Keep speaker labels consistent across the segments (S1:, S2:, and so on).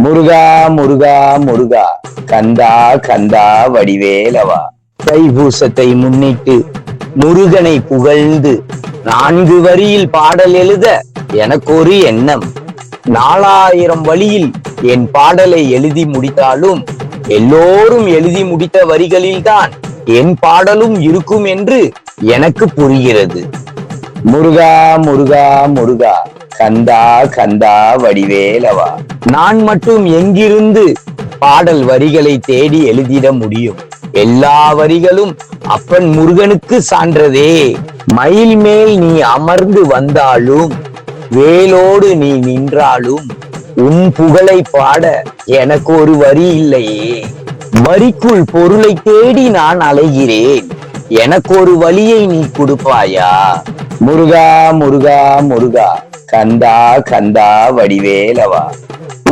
S1: முருகா முருகா முருகா கந்தா கந்தா வடிவேலவா. தைப்பூசத்தை முன்னிட்டு முருகனை புகழ்ந்து 4 வரியில் பாடல் எழுத எனக்கு ஒரு எண்ணம். 4000 வழியில் என் பாடலை எழுதி முடித்தாலும் எல்லோரும் எழுதி முடித்த வரிகளில்தான் என் பாடலும் இருக்கும் என்று எனக்கு புரிகிறது. முருகா முருகா முருகா கந்தா கந்தா வடிவேலவா. நான் மட்டும் எங்கிருந்து பாடல் வரிகளை தேடி எழுதிட முடியும்? எல்லா வரிகளும் அப்பன் முருகனுக்கு சான்றதே. மயில் மேல் நீ அமர்ந்து வந்தாலும் வேலோடு நீ நின்றாலும் உன் புகழை பாட எனக்கு ஒரு வரி இல்லையே. வரிக்குள் பொருளை தேடி நான் அலைகிறேன், எனக்கு ஒரு வழியை நீ கொடுப்பாயா? முருகா முருகா முருகா கந்தா கந்தா வடிவேலவா.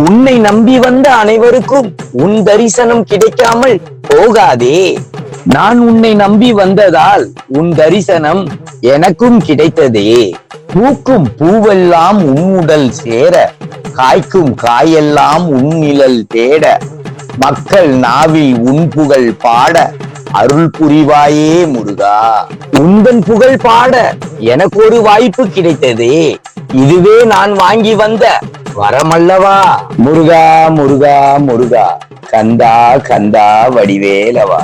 S1: உன்னை நம்பி வந்த அனைவருக்கும் உன் தரிசனம் கிடைக்காமல் போகாதே. நான் உன்னை நம்பி வந்ததால் உன் தரிசனம் எனக்கும் கிடைத்ததே. பூக்கும் பூவெல்லாம் உன் உடல் சேர, காய்க்கும் காயெல்லாம் உன் நிழல் தேட, மக்கள் நாவில் உன் புகழ் பாட அருள் புரிவாயே முருகா. உந்தன் புகழ் பாட எனக்கு ஒரு வாய்ப்பு கிடைத்ததே. இதுவே நான் வாங்கி வந்த வரமல்லவா. முருகா முருகா முருகா கந்தா கந்தா வடிவேலவா.